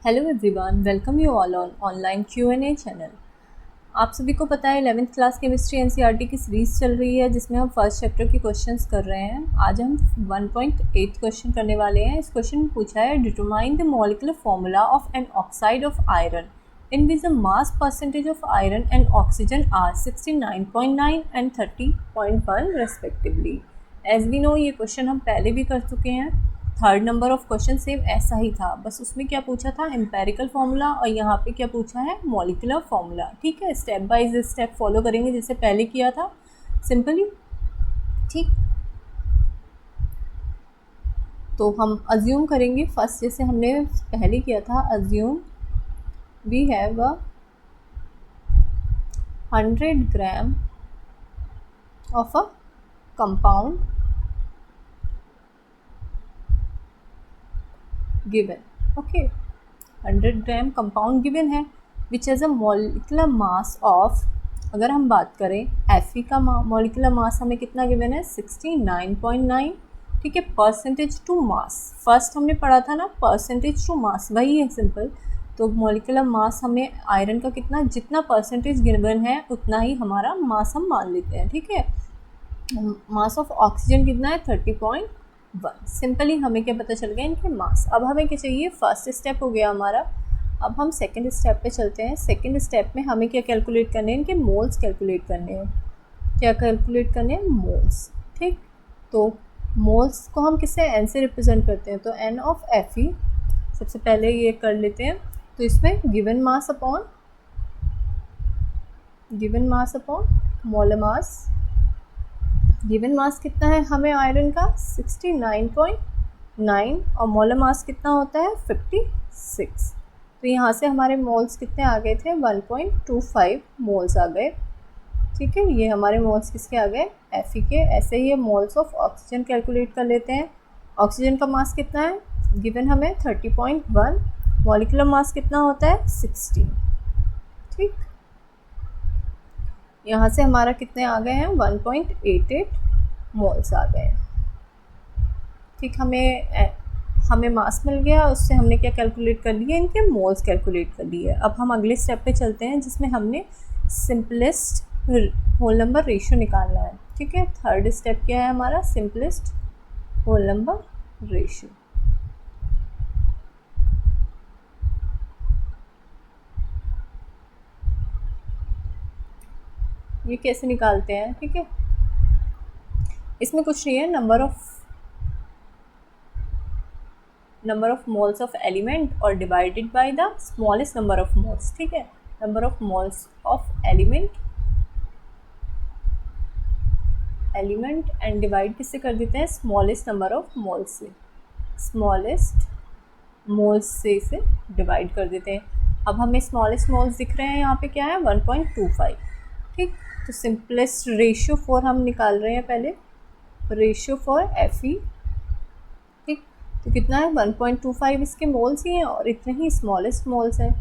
Hello everyone, welcome you all on online Q&A channel. आप सभी को पता है 11th क्लास केमिस्ट्री एनसीईआरटी की सीरीज़ चल रही है जिसमें हम फर्स्ट चैप्टर के क्वेश्चंस कर रहे हैं। आज हम 1.8 क्वेश्चन करने वाले हैं। इस क्वेश्चन में पूछा है determine the molecular formula of an oxide of iron in which the mass percentage of iron and oxygen are 69.9 एंड 30.1 रेस्पेक्टिवली। एज वी नो ये क्वेश्चन हम पहले भी कर चुके हैं। Third number of question same ऐसा ही था, बस उसमें क्या पूछा था एम्पेरिकल फार्मूला और यहाँ पे क्या पूछा है मॉलिक्यूलर फार्मूला। ठीक है, स्टेप बाय स्टेप फॉलो करेंगे जैसे पहले किया था सिंपली। ठीक, तो हम अज्यूम करेंगे फर्स्ट जैसे हमने पहले किया था। Assume we have 100 gram of a compound given. Okay, 100 gram compound given है which has a molecular mass of, अगर हम बात करें Fe का मॉलिकुलर मास हमें कितना गिवन है 69.9। ठीक है, परसेंटेज टू मास फर्स्ट हमने पढ़ा था ना, परसेंटेज टू मास वही है सिंपल। तो मॉलिकुलर मास हमें आयरन का कितना, जितना परसेंटेज गिवन है उतना ही हमारा मास हम मान लेते हैं। ठीक है, मास ऑफ ऑक्सीजन कितना है 30.1। सिंपली हमें क्या पता चल गया इनके मास। अब हमें क्या चाहिए, फर्स्ट स्टेप हो गया हमारा। अब हम सेकंड स्टेप पे चलते हैं। सेकंड स्टेप में हमें क्या कैलकुलेट करने हैं, इनके मोल्स कैलकुलेट करने हैं। क्या कैलकुलेट करने हैं, मोल्स। ठीक, तो मोल्स को हम किससे, एन से रिप्रेजेंट करते हैं, तो एन ऑफ Fe सबसे पहले ये कर लेते हैं। तो इसमें given mass upon molar mass. Given mass कितना है हमें आयरन का 69.9 और मोलर मास कितना होता है 56। तो यहाँ से हमारे मोल्स कितने आ गए थे 1.25 मोल्स आ गए। ठीक है, ये हमारे मोल्स किसके आ गए, Fe के। ऐसे ही मोल्स ऑफ ऑक्सीजन कैलकुलेट कर लेते हैं। ऑक्सीजन का मास कितना है गिवन हमें 30.1, मॉलिक्यूलर मास कितना होता है 16। ठीक, यहाँ से हमारा कितने आ गए हैं 1.88 मोल्स आ गए। ठीक, हमें मास मिल गया, उससे हमने क्या कैलकुलेट कर लिया, इनके मोल्स कैलकुलेट कर लिए। अब हम अगले स्टेप पे चलते हैं जिसमें हमने सिंपलेस्ट होल नंबर रेशियो निकालना है। ठीक है, थर्ड स्टेप क्या है हमारा, सिंपलेस्ट होल नंबर रेशियो। ये कैसे निकालते हैं, ठीक है, इसमें कुछ नहीं है, number of moles of element और divided by the smallest number of moles. ठीक है, number of moles of element and divide किससे कर देते हैं, स्मॉलेस्ट नंबर ऑफ मोल्स से। स्मॉलेस्ट मोल्स से इसे डिवाइड कर देते हैं। अब हमें स्मॉलेस्ट मोल्स दिख रहे हैं यहाँ पे क्या है 1.25। ठीक, तो सिंपलेस्ट रेशियो फॉर हम निकाल रहे हैं पहले, रेशियो फॉर Fe। ठीक, तो कितना है 1.25 इसके मोल्स ही हैं और इतने ही स्मॉलेस्ट मोल्स हैं,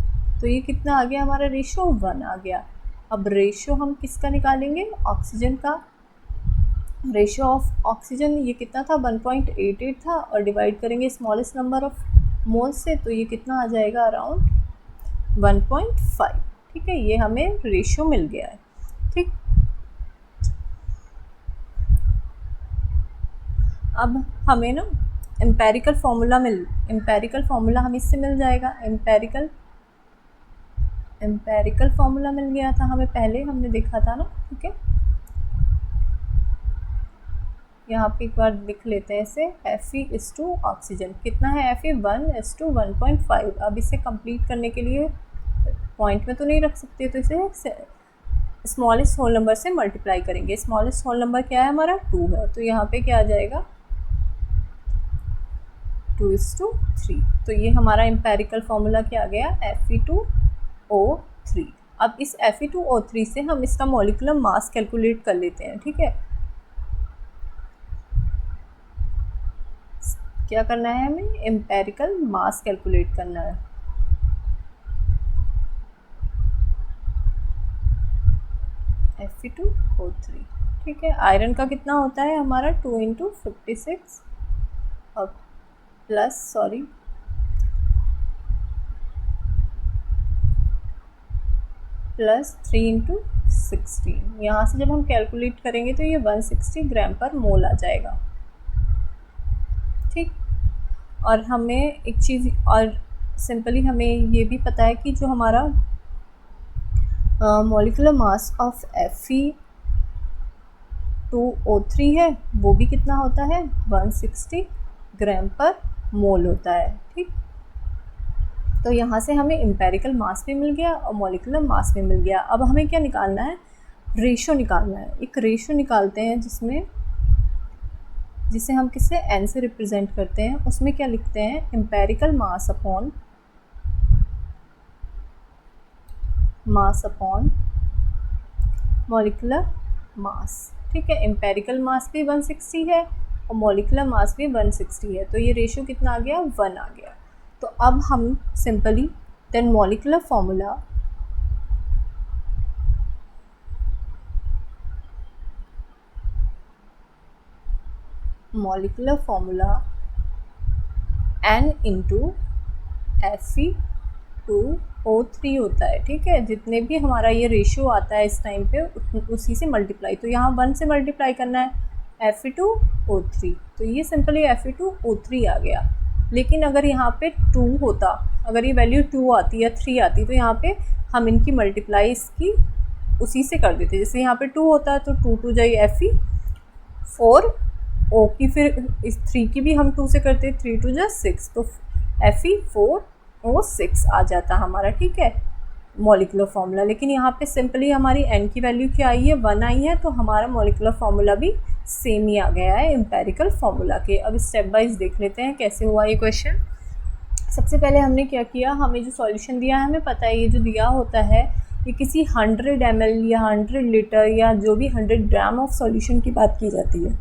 तो ये कितना आ गया हमारा रेशियो 1 आ गया। अब रेशियो हम किसका निकालेंगे, ऑक्सीजन का। रेशियो ऑफ ऑक्सीजन ये कितना था 1.88 था और डिवाइड करेंगे स्मॉलेस्ट नंबर ऑफ मोल्स से, तो ये कितना आ जाएगा अराउंड 1.5। ठीक है, ये हमें रेशियो मिल गया है। ठीक, अब हमें ना एम्पेरिकल फार्मूला हमें इससे मिल जाएगा। एम्पेरिकल फार्मूला मिल गया था हमें, पहले हमने देखा था ना। ठीक है, यहाँ पे एक बार लिख लेते हैं इसे, Fe ऑक्सीजन कितना है Fe 1:1.5। अब इसे कंप्लीट करने के लिए पॉइंट में तो नहीं रख सकते, तो इसे स्मॉलेस्ट होल नंबर से मल्टीप्लाई करेंगे। स्मॉलेस्ट होल नंबर क्या है हमारा 2 है, तो यहाँ पे क्या आ जाएगा 2:3। तो ये हमारा एम्पेरिकल फार्मूला क्या आ गया Fe2O3। अब इस Fe2O3 से हम इसका मॉलिक्यूलर मास कैलकुलेट कर लेते हैं। ठीक है, क्या करना है हमें, एम्पेरिकल मास कैलकुलेट करना है। Fe2O3। ठीक है, आयरन का कितना होता है हमारा 2 × 56 और प्लस प्लस 3 इंटू 16। यहाँ से जब हम कैलकुलेट करेंगे तो ये 160 ग्राम पर मोल आ जाएगा। ठीक, और हमें एक चीज़ और सिंपली हमें ये भी पता है कि जो हमारा मॉलिक्यूलर मास ऑफ Fe2O3 है वो भी कितना होता है, 160 ग्राम पर मोल होता है। ठीक, तो यहाँ से हमें एम्पेरिकल मास भी मिल गया और मॉलिक्यूलर मास भी मिल गया। अब हमें क्या निकालना है, रेशो निकालना है। एक रेशो निकालते हैं जिसे हम किससे, n से रिप्रेजेंट करते हैं। उसमें क्या लिखते हैं, empirical mass upon molecular mass. ठीक है, एम्पेरिकल मास भी 160 है और मॉलिक्यूलर मास भी 160 है, तो ये रेशो कितना आ गया, 1 आ गया। तो अब हम simply then molecular formula n into Fe2O3 होता है। ठीक है, जितने भी हमारा ये रेशियो आता है इस टाइम पे उसी से मल्टीप्लाई, तो यहाँ 1 से मल्टीप्लाई करना है Fe2O3, तो ये सिंपली Fe2O3 आ गया। लेकिन अगर यहाँ पे 2 होता, अगर ये वैल्यू 2 आती या 3 आती, तो यहाँ पे हम इनकी मल्टीप्लाई इसकी उसी से कर देते। जैसे यहाँ पे 2 होता है तो 2 2 जाइए Fe4O की, फिर इस 3 की भी हम 2 से करते, 3 2 जा 6, तो Fe4O6 आ जाता हमारा। ठीक है, मॉलिक्यूलर फार्मूला। लेकिन यहाँ पे सिंपली हमारी n की वैल्यू क्या आई है, 1 आई है, तो हमारा मॉलिक्यूलर फार्मूला भी सेम ही आ गया है एम्पेरिकल फार्मूला के। अब स्टेप वाइज देख लेते हैं कैसे हुआ ये क्वेश्चन। सबसे पहले हमने क्या किया, हमें जो सॉल्यूशन दिया है, हमें पता है ये जो दिया होता है ये किसी 100 ml या 100 लीटर या जो भी 100 ग्राम ऑफ सॉल्यूशन की बात की जाती है।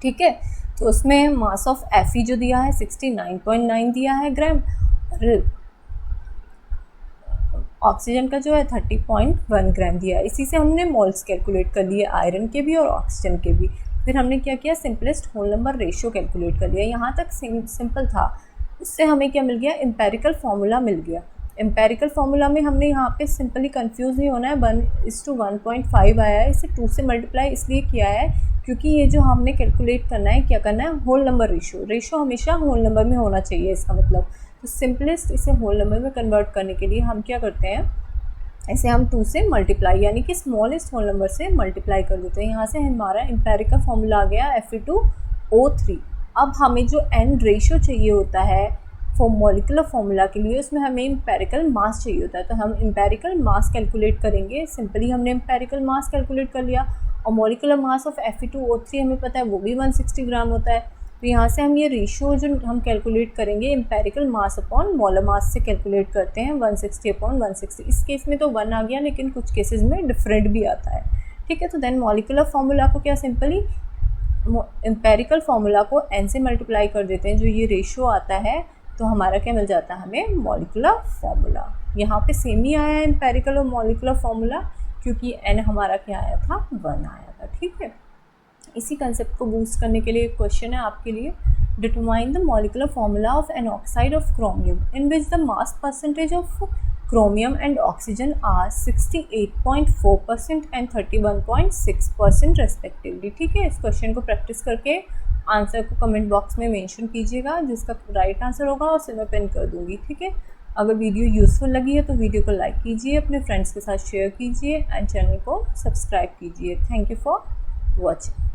ठीक है, तो उसमें मास ऑफ Fe जो दिया है 69.9 दिया है ग्राम, और ऑक्सीजन का जो है 30.1 ग्राम दिया है। इसी से हमने मोल्स कैलकुलेट कर लिए, आयरन के भी और ऑक्सीजन के भी। फिर हमने क्या किया, simplest whole number ratio calculate कर लिया। यहाँ तक सिंपल था। उससे हमें क्या मिल गया, एम्पेरिकल फार्मूला मिल गया। एम्पेरिकल फार्मूला में हमने यहाँ पे सिंपली कंफ्यूज नहीं होना है, 1:1.5 आया है, इसे 2 से मल्टीप्लाई इसलिए किया है क्योंकि ये जो हमने कैलकुलेट करना है, क्या करना है, होल नंबर रेशियो हमेशा होल नंबर में होना चाहिए, इसका मतलब। तो सिंपलेस्ट इसे होल नंबर में कन्वर्ट करने के लिए हम क्या करते हैं, ऐसे हम 2 से मल्टीप्लाई यानी कि स्मॉलेस्ट होल नंबर से मल्टीप्लाई कर देते हैं। यहाँ से हमारा एम्पेरिकल फार्मूला आ गया Fe2O3। अब हमें जो n रेशियो चाहिए होता है फॉर मॉलिक्यूलर फार्मूला के लिए, उसमें हमें एम्पेरिकल मास चाहिए होता है, तो हम एम्पेरिकल मास कैलकुलेट करेंगे। सिंपली हमने एम्पेरिकल मास कैलकुलेट कर लिया, और मॉलिक्यूलर मास ऑफ Fe2O3 हमें पता है वो भी 160 ग्राम होता है। तो यहाँ से हम ये रेशियो जो हम कैलकुलेट करेंगे empirical mass upon molar mass से कैलकुलेट करते हैं, 160/160। इस केस में तो 1 आ गया, लेकिन कुछ केसेस में डिफरेंट भी आता है। ठीक है, तो देन मॉलिक्यूलर फार्मूला को क्या, सिंपली एम्पेरिकल फार्मूला को n से मल्टीप्लाई कर देते हैं, जो ये रेशियो आता है, तो हमारा क्या मिल जाता है, हमें मॉलिक्यूलर फार्मूला। यहाँ पे सेम ही आया है एम्पेरिकल और मॉलिक्यूलर फार्मूला, क्योंकि n हमारा क्या आया था, 1 आया था। ठीक है, इसी कंसेप्ट को बूस्ट करने के लिए एक क्वेश्चन है आपके लिए, determine the molecular formula of an oxide of chromium in which the mass percentage of chromium and oxygen are 68.4% एंड 31.6% रेस्पेक्टिवली। ठीक है, इस क्वेश्चन को प्रैक्टिस करके आंसर को कमेंट बॉक्स में मेंशन कीजिएगा, जिसका राइट आंसर होगा उसे मैं पिन कर दूंगी। ठीक है, अगर वीडियो यूज़फुल लगी है तो वीडियो को लाइक कीजिए, अपने फ्रेंड्स के साथ शेयर कीजिए एंड चैनल को सब्सक्राइब कीजिए। Thank you for watching.